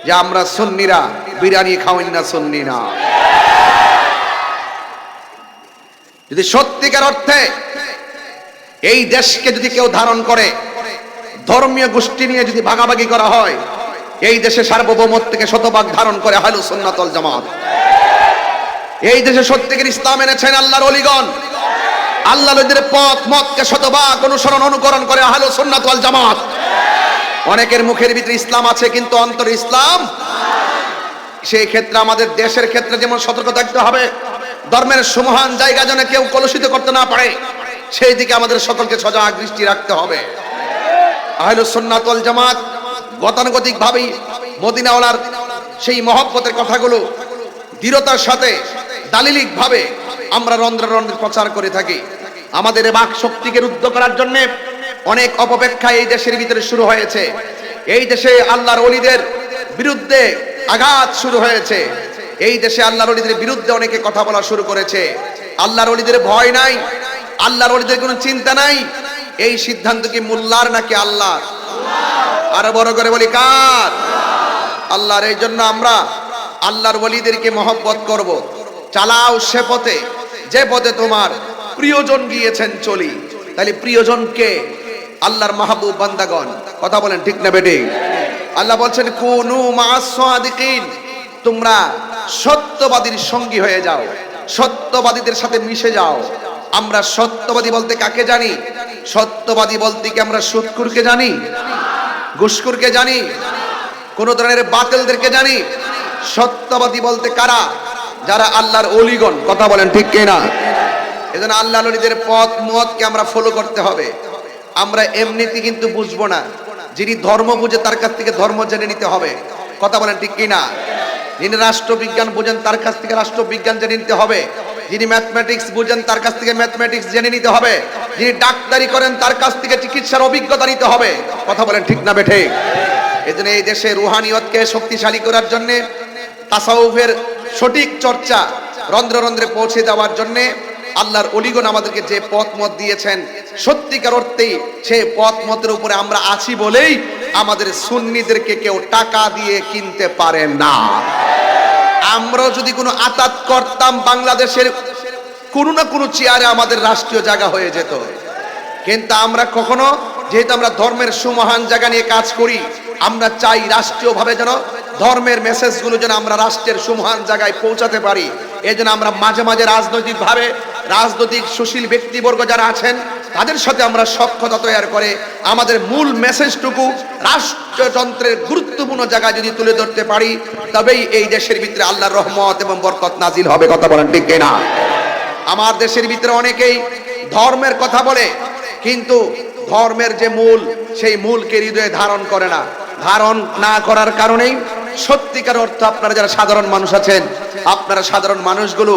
যে আমরা সুন্নিরা বিরিয়ানি খাওয়াই না, সুন্নি না। যদি সত্যিকার অর্থে এই দেশকে যদি কেউ ধারণ করে, ধর্মীয় গোষ্ঠী নিয়ে যদি ভাগাভাগি করা হয়, এই দেশে সার্বভৌমত্বকে শতভাগ ধারণ করে আহলুস সুন্নাত ওয়াল জামাত। এই দেশে সত্যিকার ইসলাম এনেছেন আল্লাহর ওলিগণ। আল্লাহর ওলিদের পথ মতকে শতভাগ অনুসরণ অনুকরণ করে আহলুস সুন্নাত ওয়াল জামাত। অনেকের মুখের ভিতরে ইসলাম আছে কিন্তু অন্তরে ইসলাম। সেই ক্ষেত্রে আমাদের দেশের ক্ষেত্রে যেমন সতর্ক থাকতে হবে, ধর্মের সুমহান জায়গা যেন কেউ কলুষিত করতে না পারে, সেই দিকে আমাদের সকলকে সজাগ দৃষ্টি রাখতে হবে। আহলুস সুন্নাত ওয়াল জামাত গতানুগতিক ভাবেই মদিনাওয়ালার সেই মহব্বতের কথাগুলো দৃঢ়তার সাথে দালিলিক ভাবে আমরা রন্ধ্রে রন্ধ্রে প্রচার করে থাকি। আমাদের বাক শক্তিকে রুদ্ধ করার জন্য অনেক অপব্যাখ্যা এই দেশের ভিতরে শুরু হয়েছে। এই দেশে আল্লাহর ওলিদের বিরুদ্ধে আঘাত শুরু হয়েছে। এই দেশে আল্লাহর ওলিদের বিরুদ্ধে অনেকে কথা বলা শুরু করেছে। আল্লাহর ওলিদের ভয় নাই, আল্লাহর ওলিদের কোনো চিন্তা নাই। এই সিদ্ধান্ত কি মোল্লার নাকি আল্লাহর? আরো বড় করে বলি কার? আল্লাহর। এই জন্য আমরা আল্লাহর ওলিদেরকে মহব্বত করব। চালাও সে পথে যে পথে তোমার প্রিয়জন গিয়েছেন চলি। তাহলে প্রিয়জনকে আল্লাহর মাহবুব বান্দাগণ, কথা বলেন ঠিক না বেঠিক? আল্লাহ বলছেন কুনু মা'আস সাদিকিন, তোমরা সত্যবাদীর সঙ্গী হয়ে যাও, সত্যবাদীদের সাথে মিশে যাও। আমরা সত্যবাদী বলতে কাকে জানি? সত্যবাদী বলতে কি আমরা সুদখোরকে জানি, ঘুষখোরকে জানি, কোন ধরনের বাতিলদেরকে জানি? সত্যবাদী বলতে কারা? যারা আল্লাহর ওলিগণ, কথা বলেন ঠিক কিনা? এজন্য আল্লাহর ওলিদের পথ মতকে আমরা ফলো করতে হবে। আমরা এমনিতে কিন্তু বুঝবো না। যিনি ধর্ম বুঝে তার কাছ থেকে ধর্ম জেনে নিতে হবে, কথা বলেন ঠিক কিনা? যিনি রাষ্ট্রবিজ্ঞান বুঝেন তার কাছ থেকে রাষ্ট্রবিজ্ঞান জেনে নিতে হবে। যিনি ম্যাথমেটিক্স বুঝেন তার কাছ থেকে ম্যাথমেটিক্স জেনে নিতে হবে। যিনি ডাক্তারি করেন তার কাছ থেকে চিকিৎসার অভিজ্ঞতা নিতে হবে, কথা বলেন ঠিক না বেঠিক? এজন্য এই দেশে রুহানিয়তকে শক্তিশালী করার জন্য, তাসাউফের সঠিক চর্চা রন্ধ্রে রন্ধ্রে পৌঁছে দেওয়ার জন্য আল্লাহর ওলিগণ আমাদেরকে যে পথ মত দিয়েছেন, সত্যিকার অর্থেই সেই পথ মতের উপরে আমরা আছি বলেই আমাদের সুন্নিদেরকে কেউ টাকা দিয়ে কিনতে পারে না। আমরা যদি কোনো আতাত করতাম, বাংলাদেশের কোনো না কোনো চেয়ারে আমাদের রাষ্ট্রীয় জায়গা হয়ে যেত। কিন্তু আমরা কখনো, যেহেতু আমরা ধর্মের সুমহান জায়গা নিয়ে কাজ করি, আমরা চাই রাষ্ট্রীয়ভাবে যেন ধর্মের মেসেজগুলো যেন আমরা রাষ্ট্রের সুমহান জায়গায় পৌঁছাতে পারি। এই জন্য আমরা মাঝে মাঝে রাজনৈতিকভাবে, রাজনৈতিক সুশীল ব্যক্তিবর্গ যারা আছেন তাদের সাথে আমরা সখ্যতা তৈরি করে আমাদের মূল মেসেজটুকু রাষ্ট্রযন্ত্রের গুরুত্বপূর্ণ জায়গায় যদি তুলে ধরতে পারি, তবেই এই দেশের ভিতরে আল্লাহর রহমত এবং বরকত নাজিল হবে, কথা বলেন ঠিক কিনা? আমার দেশের ভিতরে অনেকেই ধর্মের কথা বলে, কিন্তু ধর্মের যে মূল, সেই মূলকে হৃদয়ে ধারণ করে না। ধারণ না করার কারণেই সত্যিকার অর্থ আপনারা যারা সাধারণ মানুষ আছেন, আপনারা সাধারণ মানুষগুলো,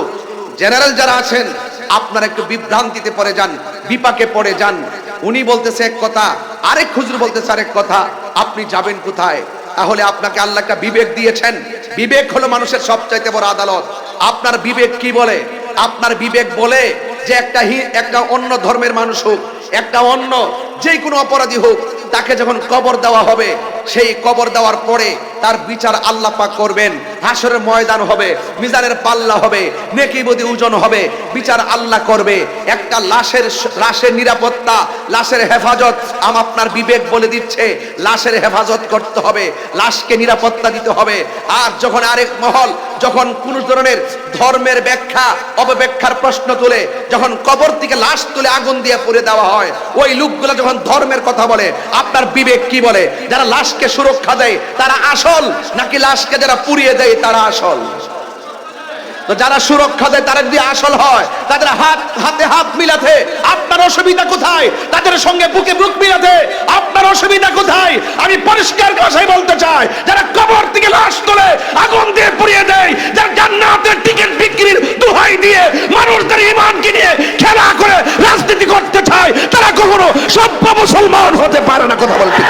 জেনারেল যারা আছেন, আপনারা একটু বিভ্রান্তিতে পড়ে যান, বিপাকে পড়ে যান। উনি বলতেছে এক কথা, আরেক হুজুর বলতেছে আরেক কথা, আপনি যাবেন কোথায়? তাহলে আপনাকে আল্লাহ একটা বিবেক দিয়েছেন। বিবেক হলো মানুষের সবচাইতে বড় আদালত। আপনার বিবেক কি বলে? আপনার বিবেক বলে যে একটা অন্য ধর্মের মানুষ হোক, একটা অন্য যে কোনো অপরাধী হোক, তাকে যখন কবর দেওয়া হবে, সেই কবর দেওয়ার পরে তার বিচার আল্লাহ পাক করবেন। হাসরের ময়দান হবে, মিজানের পাল্লা হবে, নেকি বদি ওজন হবে, বিচার আল্লাহ করবে। একটা লাশের নিরাপত্তা, লাশের হেফাজত আপনার বিবেক বলে দিচ্ছে লাশের হেফাজত করতে হবে, লাশকে নিরাপত্তা দিতে হবে। আর যখন আরেক মহল যখন কোন ধরনের ধর্মের ব্যাখ্যা অপব্যাখ্যার প্রশ্ন তুলে, যখন কবর থেকে লাশ তুলে আগুন দিয়ে পুড়ে দেওয়া হয়, ওই লোকগুলো যখন ধর্মের কথা বলে, আপনার বিবেক কি বলে? যারা লাশকে সুরক্ষা দেয় তারা আসল, নাকি লাশকে যারা পুড়িয়ে দেয় তারা আসল? তো যারা সুরক্ষা দেয় তারা যদি আসল হয়, তাদের হাতে হাত মিলাতে আপনার অসুবিধা কোথায়? তাদের সঙ্গে বুকে বুক মিলাতে আপনার অসুবিধা কোথায়? আমি পরিষ্কার ভাষায় বলতে চাই, যারা কবর থেকে লাশ তোলে আগুন দিয়ে পুড়িয়ে দেয়, যারা জান্নাতের টিকিট বিক্রির দোহাই দিয়ে মানুষদের ঈমানকে নিয়ে খেলা করে রাজনীতি করতে চায়, তারা কখনো সভ্য মুসলমান হতে পারে না, কথা বলতে।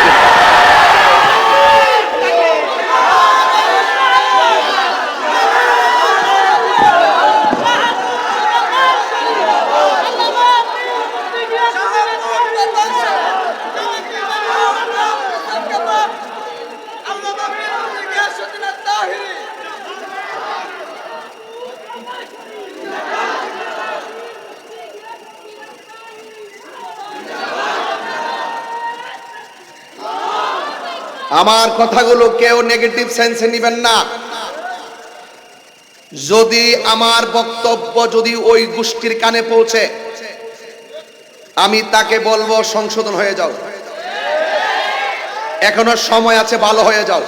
আমার কথাগুলো কেউ নেগেটিভ সেন্সে নেবেন না। যদি আমার বক্তব্য যদি ওই গোষ্ঠীর কানে পৌঁছে, আমি তাকে বলবো সংশোধন হয়ে যাও, এখনো সময় আছে, ভালো হয়ে যাও।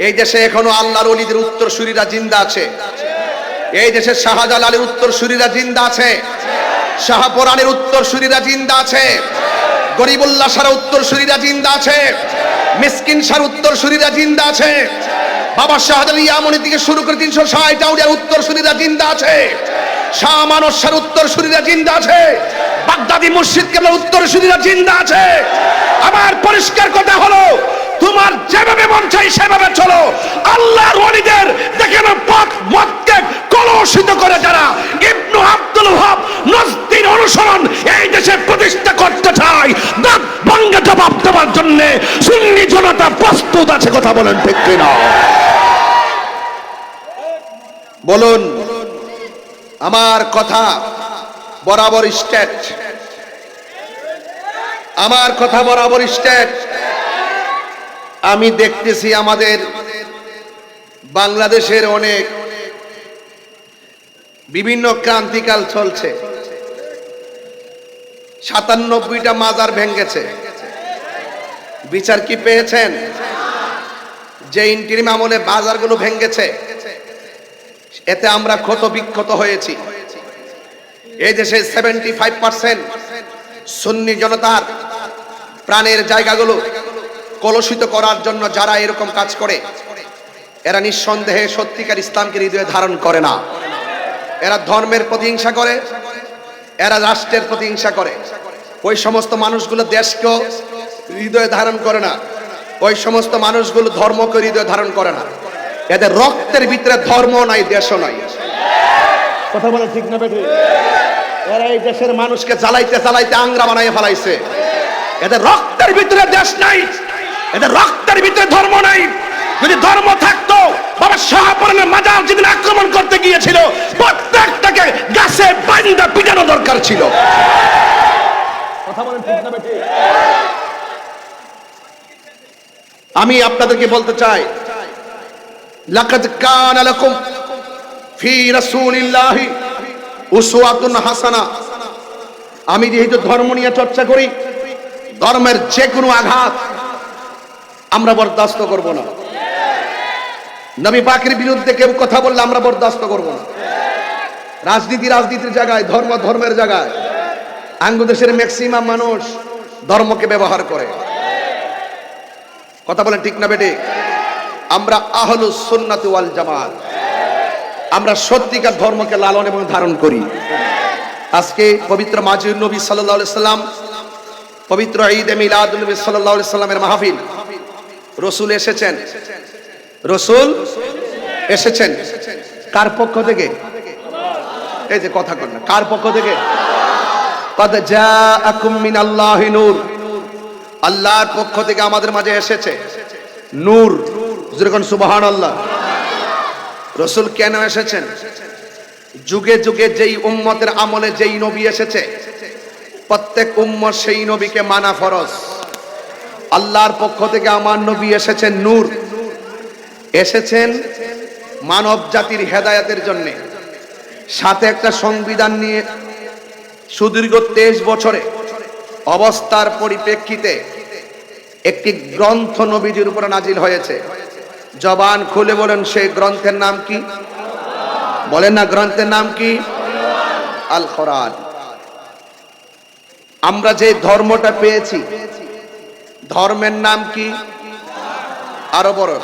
এই দেশে এখনো আল্লাহর ওলিদের উত্তরসূরিরা জিন্দা আছে। এই দেশে শাহজালালের উত্তরসূরিরা জিন্দা আছে, শাহপরানের উত্তরসূরিরা জিন্দা আছে, গরিবুল্লাহ শাহর উত্তরসূরিরা জিন্দা আছে, মিসকিন শাহর উত্তরসূরিরা জিন্দা আছে, বাবা শাহজালাল ইয়ামনি থেকে শুরু করে 360 আউলিয়ার উত্তরসূরিরা জিন্দা আছে, শাহ মানস শাহর উত্তরসূরিরা জিন্দা আছে, বাগদাদি মুর্শিদ কেবলার উত্তরসূরিরা জিন্দা আছে। আমার পরিষ্কার কথা হলো, তোমার যেভাবে মন চাই সেভাবে চলো। আল্লাহর ওলিদের দেখেন পথ মতকে কলুষিত করে যারা ইবনু আব্দুল ওয়াহাব নজদির অনুসরণ এই দেশে প্রতিষ্ঠা করতে চায়, দাঁত ভাঙা জবাব দেওয়ার জন্য সুন্নি জনতা প্রস্তুত আছে। কথা বলেন ঠিক কিনা? বলুন। আমার কথা বরাবর স্ট্রেট, আমার কথা বরাবর স্ট্রেট। আমি দেখতেছি আমাদের বাংলাদেশের অনেক বিভিন্ন ক্রান্তিকাল চলছে, 97টা মাজার ভেঙেছে। বিচার কি পেয়েছেন? যে ইন্টিরিম আমলে বাজারগুলো ভেঙেছে, এতে আমরা ক্ষত বিক্ষত হয়েছি। এই দেশে 75% সুন্নি জনতার প্রাণের জায়গাগুলো কলুষিত করার জন্য যারা এরকম কাজ করে, এরা নিঃসন্দেহে সত্যিকার ইসলামকে হৃদয়ে ধারণ করে না। এরা ধর্মের প্রতিহিংসা করে, এরা রাষ্ট্রের প্রতিহিংসা করে। ওই সমস্ত মানুষগুলো দেশকেও হৃদয়ে ধারণ করে না, ওই সমস্ত মানুষগুলো ধর্মকে হৃদয়ে ধারণ করে না। এদের রক্তের ভিতরে ধর্ম নাই, দেশও নাই। কথা বলে ঠিক না বেঠিক? এরা এই দেশের মানুষকে জ্বালাইতে জ্বালাইতে আংরা বানাইয়ে ফেলাইছে। এদের রক্তের ভিতরে দেশ নাই, এদের রক্তের ভিতরে ধর্ম নাই। যদি ধর্ম থাকতো, বাবা শাহপরানের মাজার যেদিন আক্রমণ করতে গিয়েছিল, প্রত্যেকটাকে গাছে বাঁধা পিটানো দরকার ছিল। কথা বলেন ঠিক না বেঠিক? আমি আপনাদেরকে বলতে চাই, লাকাদ কানা লাকুম ফি রাসূলিল্লাহি উসওয়াতুন হাসানা। আমি যেহেতু ধর্ম নিয়ে চর্চা করি, ধর্মের যে কোনো আঘাত আমরা বরদাস্ত করব না। নবী পাকের বিরুদ্ধে কেউ কথা বললে আমরা বরদাস্ত করব না। রাজনীতি রাজনীতির জায়গায়, ধর্ম ধর্মের জায়গায়। আঙ্গুদেশের ম্যাক্সিমাম মানুষ ধর্মকে ব্যবহার করে। কথা বলেন ঠিক না বেঠিক? আমরা আহলুস সুন্নাতি ওয়াল জামাত, আমরা সত্যিকার ধর্মকে লালন এবং ধারণ করি। আজকে পবিত্র মাজিদুন নবী সাল্লাল্লাহু আলাইহি সাল্লাম, পবিত্র ঈদে মিলাদুন নবী সাল্লাল্লাহু আলাইহি সাল্লামের মাহফিল। রাসূল এসেছেন, রাসূল এসেছেন কার পক্ষ থেকে? এই যে কথা কন না, কার পক্ষ থেকে? قد جاءكم من الله নূর, আল্লাহর পক্ষ থেকে আমাদের মাঝে এসেছে নূর। যেরকম সুবহানাল্লাহ। রাসূল কেন এসেছেন? যুগে যুগে যেই উম্মতের আমলে যেই নবী এসেছে, প্রত্যেক উম্মত সেই নবীকে মানা ফরজ। আল্লাহর পক্ষ থেকে আমার নবী এসেছেন নূর, এসেছেন মানব জাতির হেদায়েতের জন্য। সাথে একটা সংবিধান নিয়ে সুদীর্ঘ 23 বছরে অবস্থার পরিপ্রেক্ষিতে একটি গ্রন্থ নবীজির উপর নাজিল হয়েছে। জবান খুলে বলেন, সেই গ্রন্থের নাম কি? বলেন না, গ্রন্থের নাম কি? আল কোরআন। আমরা যে ধর্মটা পেয়েছি, ধর্মের নাম কি? আরো বড়,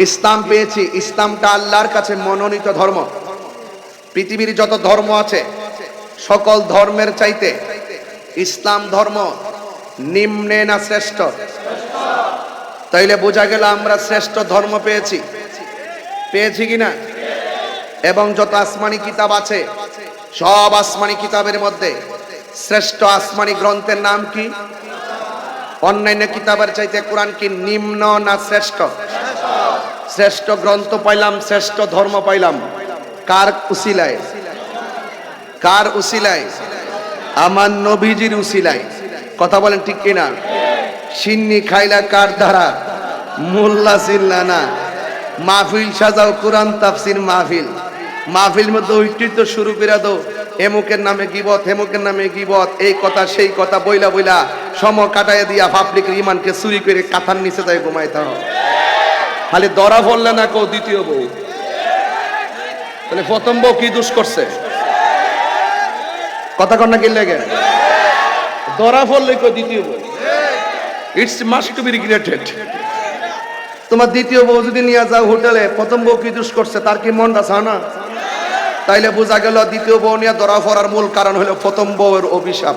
ইসলাম পেয়েছি। ইসলামটা আল্লাহর কাছে মনোনীত ধর্ম। পৃথিবীর যত ধর্ম আছে, সকল ধর্মের চাইতে ইসলাম ধর্ম নিম্নে না শ্রেষ্ঠ? তাইলে বোঝা গেল আমরা শ্রেষ্ঠ ধর্ম পেয়েছি। পেয়েছি কিনা? এবং যত আসমানি কিতাব আছে, সব আসমানি কিতাবের মধ্যে শ্রেষ্ঠ আসমানি গ্রন্থের নাম কি? অন্যান্য কিতাবের চাইতে কোরআন কি নিম্ন না শ্রেষ্ঠ? শ্রেষ্ঠ গ্রন্থ পাইলাম, শ্রেষ্ঠ ধর্ম পাইলাম কার উসিলায়? কার উসিলায়? আমার নবীজির উসিলায়। কথা বলেন ঠিক কিনা? সিন্নি খাইলা কার দ্বারা মোল্লা চিল্লা না। মাহফিল সাজাও কোরআন তাফসির মাহফিল, মাহফিল মধ্যে ওইটির তো শুরু করে দাও এমুকের নামে গিবত, হেমুকের নামে গিবত, এই কথা সেই কথা বইলা বইলা সম কাটাইয়া দিয়া পাবলিকের ইমানকে চুরি করে কাঁথার নিচে যায় ঘুমাইতে হবে। খালি ধরা পড়লে না কেউ দ্বিতীয় বউ, তাহলে প্রথম বউ কি দোষ করছে? কথা কর না কি লেগে ধরা পড়লে কেউ দ্বিতীয় বউ, it's must to be regretted. তোমার দ্বিতীয় বউ যদি নিয়ে যাও হোটেলে, প্রথম বউ কি দোষ করছে তার কি মনটা চায় না? তাইলে বোঝা গেল দ্বিতীয় বউ নিয়ে ধরা পড়ার মূল কারণ হলো প্রথম বউয়ের অভিশাপ।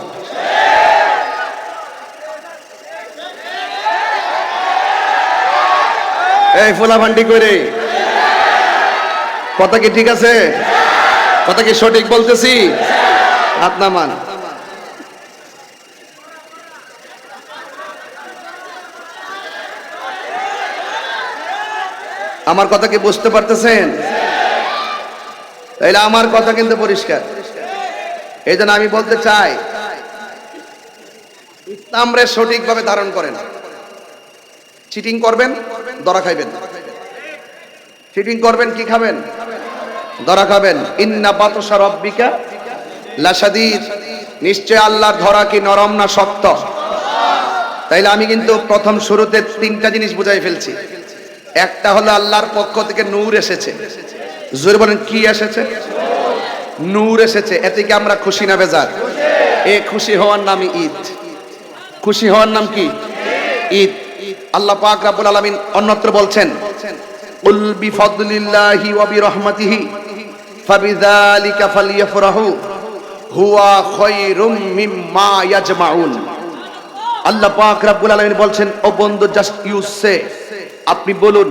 এই ফোলাফান্ডি করে কথা কি ঠিক আছে? কথা কি সঠিক বলতেছি? হাত নামান। আমার কথা কি বুঝতে পারতেছেন? তাইলে আমার কথা কিন্তু পরিষ্কার। এই জন্য আমি বলতে চাই ইসলামরে সঠিকভাবে ধারণ করেন। চিটিং করবেন ধরা খাইবেন, চিটিং করবেন কি খাবেন? ধরা খাবেন। ইন্না বাতশা রাব্বিকা লাশাদীদ, নিশ্চয় আল্লাহর ধরা কি নরম না শক্ত? তাইলে আমি কিন্তু প্রথম শুরুতে তিনটা জিনিস বুঝাই ফেলছি। একটা হলো আল্লাহর পক্ষ থেকে নূর এসেছে। জোরে বলেন কি এসেছে? নূর এসেছে। এতে কি আমরা খুশি না বেজার? এই খুশি হওয়ার নামই ঈদ। খুশি হওয়ার নাম কি? ঈদ। আল্লাহ পাক রব্বুল আলামিন অন্যত্র বলছেন, কুল বিফাদলিল্লাহি ওয়া বিরহমাতিহি ফাবিযালিকা ফালইফরাহু হুয়া খায়রুম মিম্মা ইয়াজমাউন। আল্লাহ পাক রব্বুল আলামিন বলছেন, ও বন্ধু, জাস্ট ইউ সে, আপনি বলুন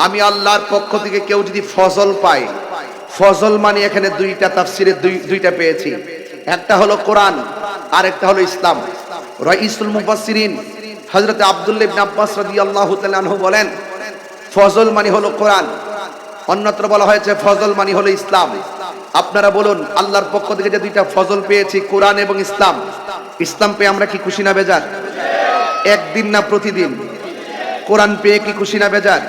আমি আল্লাহর পক্ষ থেকে কেউ যদি ফজল পায়, ফজল মানে এখানে দুইটা তাফসিরে দুইটা পেয়েছি। একটা হলো কোরআন আর একটা হলো ইসলাম। রাইসুল মুফাসসিরিন হযরত আব্দুল্লাহ ইবনে আব্বাস রাদিয়াল্লাহু তাআলা আনহু বলেন, ফজল মানে হলো কোরআন, অন্যত্র বলা হয়েছে ফজল মানে হলো ইসলাম। আপনারা বলুন আল্লাহর পক্ষ থেকে যে দুইটা ফজল পেয়েছি, কোরআন এবং ইসলাম, ইসলাম পেয়ে আমরা কি খুশি না বেজার? একদিন না প্রতিদিন? কোরআন পেয়ে কি খুশি না বেজার?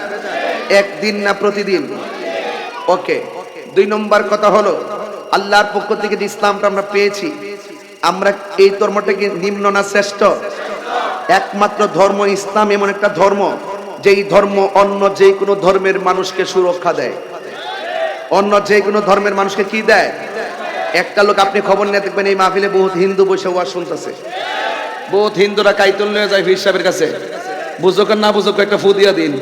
একদিন না প্রতিদিন? ওকে। দুই নম্বর কথা হলো আল্লাহর পক্ষ থেকে যে ইসলামটা আমরা পেয়েছি, আমরা এই ধর্মটা কি নিম্ন না শ্রেষ্ঠ? একমাত্র ধর্ম ইসলাম এমন একটা ধর্ম যেই ধর্ম অন্য যে কোনো ধর্মের মানুষকে সুরক্ষা দেয়। অন্য যে কোনো ধর্মের মানুষকে কি দেয়? একটা লোক আপনি খবর নিয়ে দেখবেন এই মাহফিলে বহুত হিন্দু বসে ওয়াজ শুনতেছে, বহুত হিন্দুরা কাইতুল নিয়ে যায় পীর সাহেবের কাছে, বুঝুক আর না বুঝুক একটা ফু দিয়া দিন।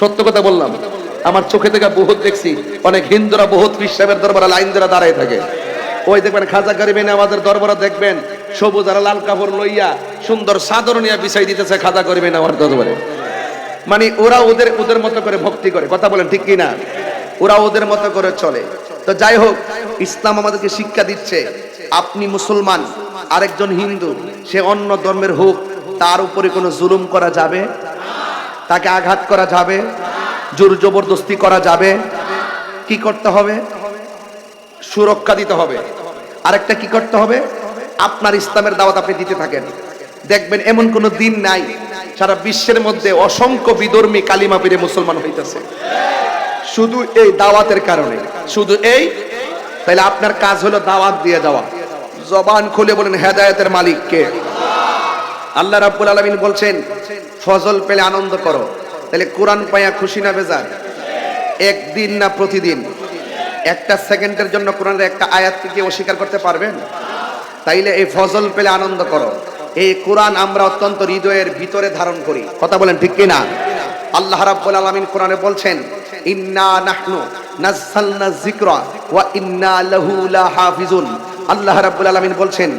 সত্য কথা বললাম, আমার চোখে থেকে বহুত দেখছি, অনেক হিন্দুরা বহুত পীর সাহেবের দরবারে লাইন ধরে দাঁড়ায় থাকে। ওই দেখবেন খাজা গরিব এনে আমাদের দরবারে দেখবেন সবুজ আর লাল কাপড় লইয়া সুন্দর চাদর নিয়ে বিছাই দিতেছে খাজা গরিব এনে আমার দরবারে। মানে ওরা ওদের মতো করে ভক্তি করে। কথা বলেন ঠিক কিনা? ওরা ওদের মতো করে চলে। তো যাই হোক, ইসলাম আমাদেরকে শিক্ষা দিচ্ছে আপনি মুসলমান, আরেকজন হিন্দু, সে অন্য ধর্মের হোক, তার উপরে কোনো জুলুম করা যাবে? তাকে আঘাত করা যাবে? জোর জবরদস্তি করা যাবে? কি করতে হবে? সুরক্ষা দিতে হবে। আরেকটা কি করতে হবে? আপনার ইসলামের দাওয়াত আপনি দিতে থাকেন। দেখবেন এমন কোন দিন নাই সারা বিশ্বের মধ্যে অসংখ্য বিধর্মী কালিমা পড়ে মুসলমান হইতেছে, শুধু এই দাওয়াতের কারণে। শুধু এই। তাহলে আপনার কাজ হলো দাওয়াত দিয়ে যাওয়া। জবান খুলে বলেন হেদায়েতের মালিক কে? আল্লাহ রাব্বুল আলামিন বলছেন ফজল পেলে আনন্দ করো। তাহলে কোরআন পায়া খুশি না বেজার? একদিন না প্রতিদিন? একটা সেকেন্ডের জন্য কোরআনের একটা আয়াতকে কি অস্বীকার করতে পারবেন? তাইলে এই ফজল পেলে আনন্দ করো। এই কোরআন আমরা অত্যন্ত হৃদয়ের ভিতরে ধারণ করি। কথা বলেন ঠিক কিনা? আল্লাহ রাব্বুল আলামিন কোরআনে বলছেন ইন্না নাহনু নাযালনা যিকরা ওয়া ইন্না লাহু লাহাফিজুন। আল্লাহ রাব্বুল আলামিন বলছেন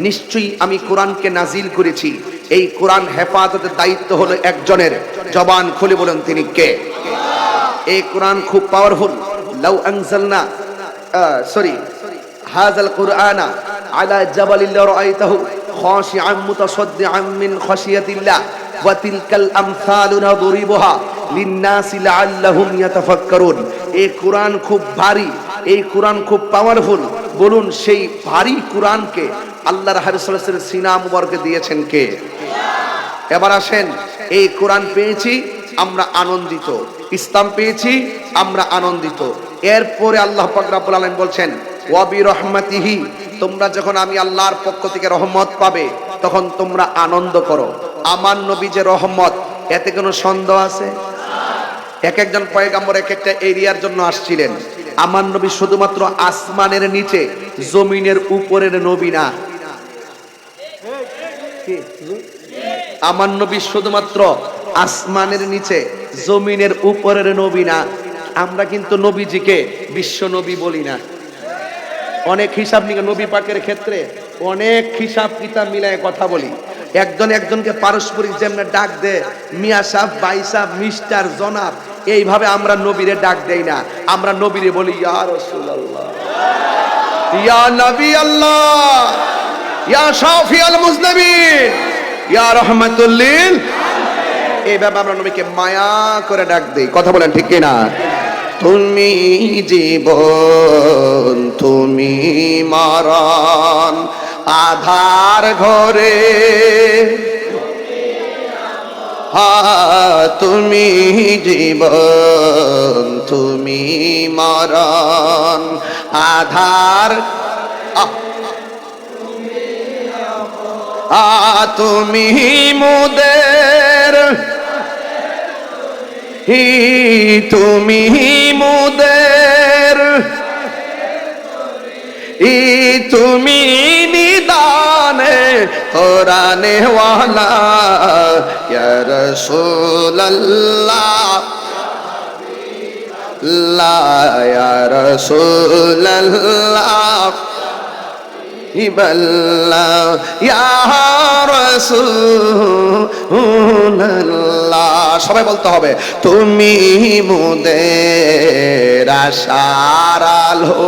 নিশ্চয়ই আমি কোরআনকে নাজিল করেছি, এই কোরআন হেফাজতের দায়িত্ব হলো একজনের। জবান খুলে বলেন তিনি কে? এই কোরআন খুব পাওয়ারফুল। লাউ আনজালনা হাযাল কুরআনা আলা জাবালিন লারাআইতাহু খাশিআন মুতাসাদ্দিআন মিন খাশিয়াতিল্লাহ ওয়া তিলকাল আমসালু নাদরিবুহা লিন-নাসি লাআল্লাহুম ইয়াতাফাক্কারুন। এই কোরআন খুব ভারী, এই কোরআন খুব পাওয়ারফুল। বলুন সেই ভারী কোরআনকে আল্লাহর হাবিব সাল্লাল্লাহু আলাইহি ওয়াসাল্লাম সিনা মুবারকে দিয়েছেন কে? এবার আসেন, এই কোরআন পেয়েছি আমরা আনন্দিত, ইসলাম পেয়েছি আমরা আনন্দিত। এরপরে আল্লাহ পাক রব্বুল আলামিন বলছেন ওয়া বিরহমাতিহি, তোমরা যখন আমি আল্লাহর পক্ষ থেকে রহমত পাবে তখন তোমরা আনন্দ করো। আমার নবী যে রহমত, এতে কোনো সন্দেহ আছে? এক একজন পয়গম্বর এক একটা এরিয়ার জন্য আসছিলেন। আমার নবী শুধুমাত্র আসমানের নিচে জমিনের উপরের নবী না। আমার নবী শুধুমাত্র আসমানের নিচে জমিনের উপরের নবী না। আমরা কিন্তু নবীজিকে বিশ্ব নবী বলি না। অনেক হিসাব নিকাশ নবী পাকের ক্ষেত্রে অনেক হিসাব কিতাব মিলায় কথা বলি। একজন একজনকে পারস্পরিক যেমন ডাক দে, মিয়া সাহেব, ভাই সাহেব, মিস্টার, জনাব, এইভাবে আমরা নবীরে ডাক দেই না। আমরা নবীরে বলি ইয়া রাসূলুল্লাহ, ইয়া নবী আল্লাহ, ইয়া শাফিউল মুজনিবিন, ইয়া রাহমাতুল লিল। এইভাবে আমরা নবীকে মায়া করে ডাক দেই। কথা বলেন ঠিক কি না? তুমি জীবন, তুমি মরণ, আধার ঘরে, তুমি জীবন, তুমি মরণ, আধার, তুমি মুদের, তুমি মুদের, তুমি নিদানে কোরআনে ওয়ালা, ইয়া রাসূলুল্লাহ, ইয়া রাসূলুল্লাহ, ইয়া রাসূলুল্লাহ। সবাই বলতে হবে তুমি মোদের আশার আলো,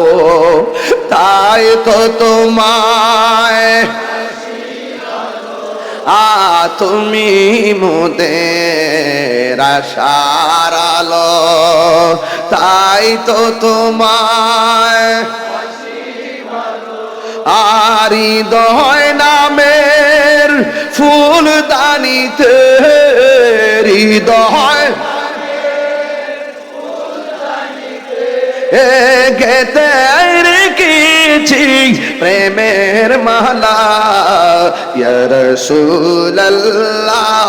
তাই তো তোমায়, তুমি মোদের আশার আলো, তাই তো তোমায়, আর হৃদয় নামের ফুলদানিতে, হৃদয় গেতে রেখেছি প্রেমের মালা, ইয়া রাসূলুল্লাহ,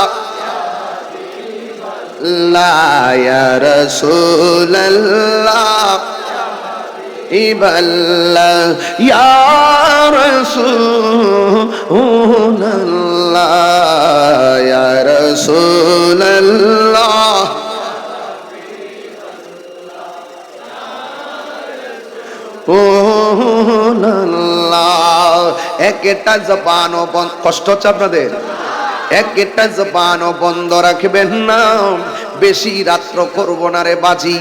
ইয়া রাসূলুল্লাহ, ইয়া রাসূলুল্লাহ, ইয়া রাসূলুল্লাহ। একটা জবানও বন্ধ, কষ্ট হচ্ছে আপনাদের? একটা জবানও বন্ধ রাখবেন না। বেশি রাত্র করব না রে বাজি,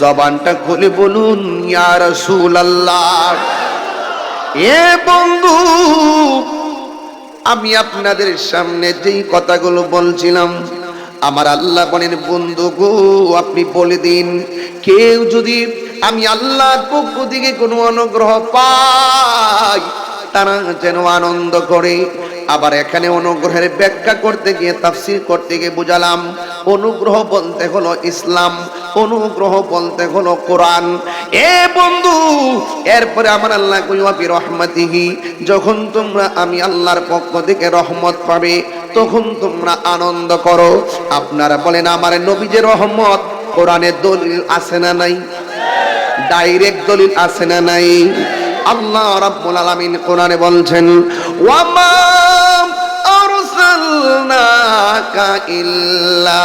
জবানটা খুলে বলুন ইয়া রাসূলুল্লাহ। এ বন্ধু, আমি আপনাদের সামনে যেই কথাগুলো বলছিলাম, আমার আল্লাহ বলেন বন্ধু গো, আপনি বলে দিন কেউ যদি আমি আল্লাহর পক্ষ থেকে কোনো অনুগ্রহ পাই তারা যেন আনন্দ করে। আবার এখানে অনুগ্রহের ব্যাখ্যা করতে গিয়ে, তাফসীর করতে গিয়ে বুঝালাম অনুগ্রহ বলতে হলো ইসলাম, অনুগ্রহ বলতে হলো কোরআন। এ বন্ধু, এরপরে আমার আল্লাহ কইয়া বিরহমাতিহি, যখন তোমরা আমি আল্লাহর পক্ষ থেকে রহমত পাবে তখন তোমরা আনন্দ করো। আপনারা বলেন আমার নবীর রহমত কোরআনের দলিল আছে না নাই? ডাইরেক্ট দলিল আছে না নাই? আল্লাহ রাব্বুল আলামিন কোরআনে বলছেন ওয়ামা আরসালনাকা ইল্লা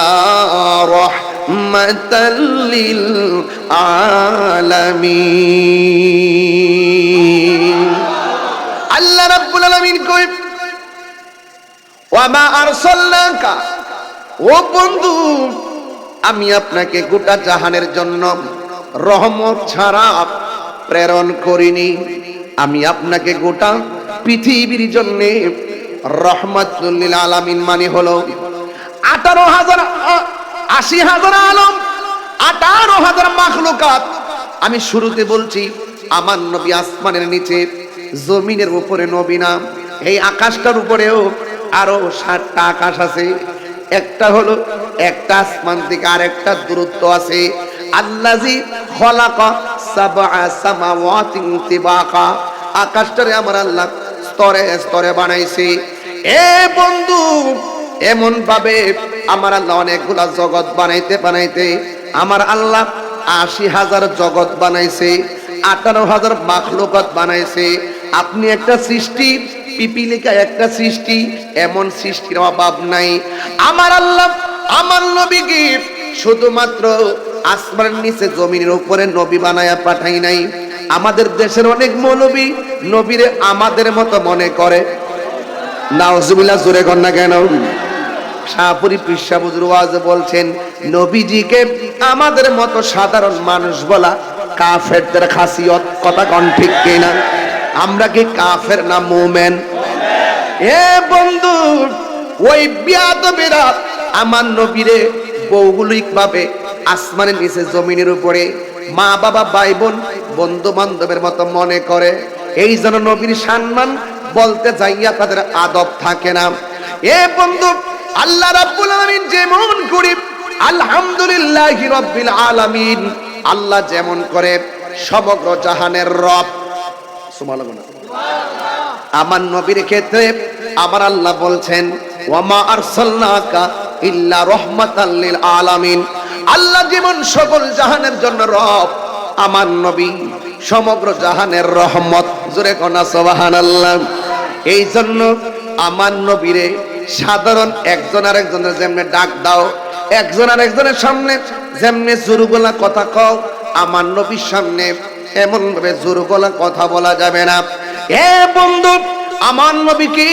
রাহমাতাল লিল আলামিন। আল্লাহ রাব্বুল আলামিন কই ওয়ামা আরসালনাকা, ও বন্ধু আমি আপনাকে গোটা জাহানের জন্য রহমত ছাড়া প্রেরণ করিনি। আমি আপনাকে গোটা পৃথিবীর জন্য রহমাতুল লিল আলামিন মানে হলো 18,000 80,000 আলম, 18,000 মাখলুকাত। আমি শুরুতে বলছি আমার নবী আসমানের নিচে জমিনের উপরে নবী না, এই আকাশটার উপরেও আরো 7টা আকাশ আছে। একটা হলো একটা আসমান থেকে আরেকটা দূরত্ব আছে। আল্লাযী খলাকা সাবআ সামাওয়াতিন তিবাকা, আকাশটারে আমার আল্লাহ স্তরে স্তরে বানাইছে। এ বন্ধু, এমন ভাবে আমার আল্লাহ অনেকগুলা জগৎ বানাইতে বানাইতে আমার আল্লাহ 80,000 জগৎ বানাইছে, 18,000 মাখলুকাত বানাইছে। আপনি একটা সৃষ্টি, পিপিলিকা একটা সৃষ্টি, এমন সৃষ্টির অভাব নাই। আমার আল্লাহ আমার নবীকে শুধুমাত্র আসমানের নিচে জমিনের উপরে নবী বানায়া পাঠাই নাই। আমাদের দেশের অনেক মৌলবী নবীরে আমাদের মতো মনে করে। নাউজুবিল্লাহ, জোরে কর না কেন? শাহপুরী পিসা হুজুর ওয়াজে বলছেন, নবীজিকে আমাদের মতো সাধারণ মানুষ বলা কাফেরদের খাসিয়ত। কথা কোন ঠিক কিনা? আমরা কি কাফের না মুমিন? এ বন্ধু, ওই বিয়াদবেরা আমার নবীরে ভৌগোলিক ভাবে আসমানের নিচে জমিনের উপরে মা বাবা ভাই বোন বন্ধু বান্ধবের মতো মনে করে। এই জন্য নবীর সম্মান বলতে যাইয়া তাদের আদব থাকে না। এ বন্ধু, আল্লাহ রাব্বুল আলামিন যেমন করে আলহামদুলিল্লাহি রাব্বিল আলামিন, আল্লাহ যেমন করে সমগ্র জাহানের রব, সুবহানাল্লাহ, আমার নবীর ক্ষেত্রে আমার আল্লাহ বলছেন ওয়ামা আরসালনাকা ইল্লা রাহমাতাল লিল আলামিন। আল্লাহ যেমন সকল জাহানের জন্য রব, আমার নবী সমগ্র জাহানের রহমত। জোরে কোনা সুবহানাল্লাহ। এই জন্য আমার নবীরে সাধারণ একজন আরেকজনের যেমনে ডাক দাও, একজন আরেকজনের সামনে যেমনে জোরগলা কথা কও, আমার নবীর সামনে এমন ভাবে জোরগলা কথা বলা যাবে না। এ বন্ধু, আমার নবীকে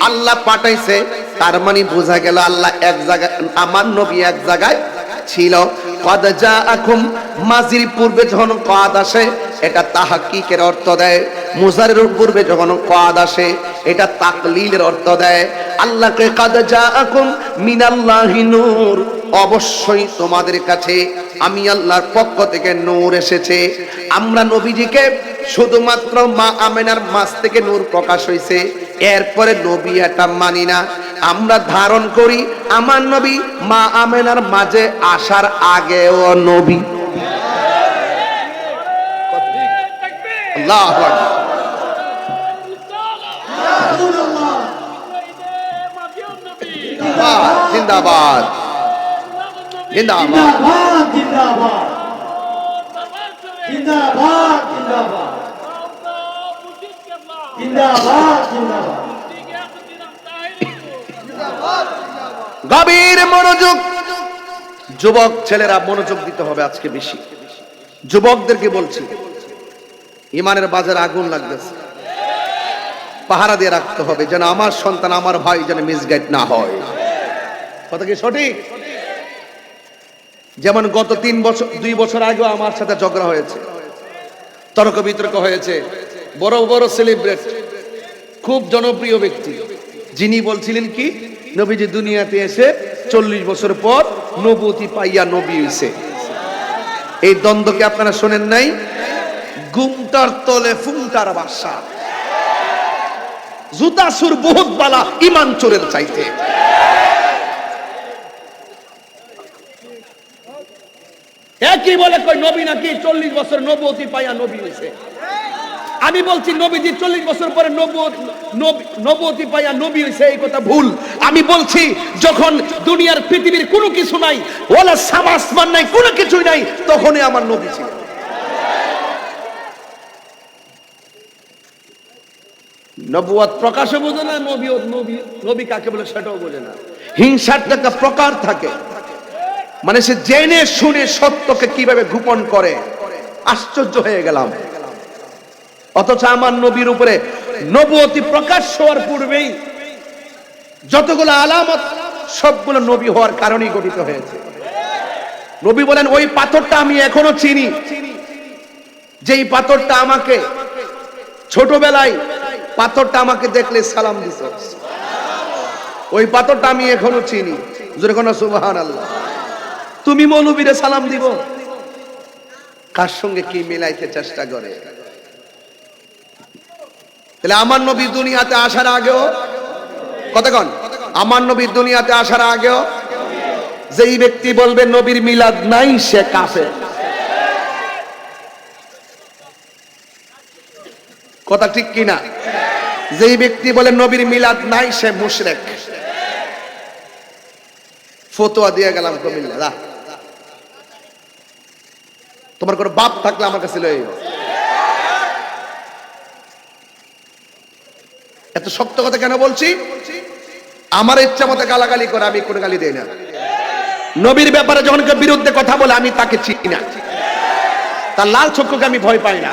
আল্লাহ পাঠাইছে, তার মানে বোঝা গেল আল্লাহ এক জায়গায়, আমার নবী এক জায়গায় ছিল। কদ জাআকুম, মাজির পূর্বে যখন কদ আসে এটা তাহকিকের অর্থ দেয়, মুজারের পূর্বে যখন কদ আসে এটা তাকলিলের অর্থ দেয়। আল্লাহকে কদ জাআকুম মিনাল্লাহি নূর, অবশ্যই তোমাদের কাছে আমি আল্লাহর পক্ষ থেকে নূর এসেছে। আমরা নবীজিকে শুধুমাত্র মা আমেনার মাস থেকে নূর প্রকাশ হয়েছে, এরপরে নবী এটা মানি না। আমরা ধারণ করি আমার নবী মা আমেনার মাঝে আসার আগেও নবী। আল্লাহু আকবার। জিন্দাবাদ জিন্দাবাদ জিন্দাবাদ জিন্দাবাদ জিন্দাবাদ জিন্দাবাদ জিন্দাবাদ। গভীর মনোযোগ, যুবক ছেলেরা মনোযোগ দিতে হবে আজকে বেশি। যুবকদেরকে বলছি, ইমানের বাজারে আগুন লাগতেছে, পাহারা দিয়ে রাখতে হবে যেন আমার সন্তান আমার ভাই যেন মিসগাইড না হয়। কথা কি সঠিক? যেমন গত 2 বছর আগেও আমার সাথে ঝগড়া হয়েছে, তর্ক বিতর্ক হয়েছে। বড় বড় সেলিব্রিটি, খুব জনপ্রিয় ব্যক্তি, যিনি বলছিলেন কি নবীজি দুনিয়াতে এসে 40 বছর পর নবুয়তি পাইয়া নবী হইছে। এই দ্বন্দ্বকে আপনারা শোনেন নাই? গুমটার তলে ফুংটার বাসা, জুতা সুর বহুত বালা ইমান চোরের চাইতে। একই বলে কই নবী নাকি 40 বছর নবুয়তি পাইয়া নবী হইছে। আমি বলছি নবীজি 40 বছর পরে নবুয়তি পাইয়া নবী হইছে, এই কথা ভুল। আমি বলছি যখন দুনিয়ার পৃথিবীর কোনো কিছু নাই, ওলা সামাসমান নাই, কোনো কিছুই নাই, তখনই আমার নবী ছিল। নবুয়ত প্রকাশও বোঝে না, নবী কাকে বলে সেটাও বোঝে না। হিংসার একটা প্রকার থাকে, মানে সে জেনে শুনে সত্যকে কিভাবে গোপন করে। আশ্চর্য হয়ে গেলাম। অথচ আমার নবীর উপরে নবুয়তি প্রকাশ হওয়ার পূর্বেই যতগুলো আলামত সবগুলো নবী হওয়ার কারণেই গঠিত হয়েছে। নবী বলেন ওই পাথরটা আমি এখনো চিনি, যেই পাথরটা আমাকে ছোটবেলায় পাথরটা আমাকে দেখলে সালাম দিত, ওই পাথরটা আমি এখনো চিনি। জোরে কোন সুবহানাল্লাহ। তুমি মৌলবীরে সালাম দিব, কার সঙ্গে কি মিলাইতে চেষ্টা করে? তাহলে আমার নবী দুনিয়াতে আসার আগেও কতক্ষণ? আমার নবী দুনিয়াতে আসার আগেও যেই ব্যক্তি বলবে নবীর মিলাদ নাই সে কাফের। কথা ঠিক কিনা? যেই ব্যক্তি বলে নবীর মিলাদ নাই সে মুশরিক। ফতোয়া দিয়ে গেলাম কুমিল্লা, তোমার কোনো বাপ থাকলে আমার কাছে লই। এত শক্ত কথা কেন বলছি? আমার ইচ্ছা মতো গালাগালি করে আমি কোনো গালি দেই না। নবীর ব্যাপারে যখন কেউ বিরুদ্ধে কথা বলে আমি তাকে চিনি না, তার লাল চক্ষুকে আমি ভয় পাই না।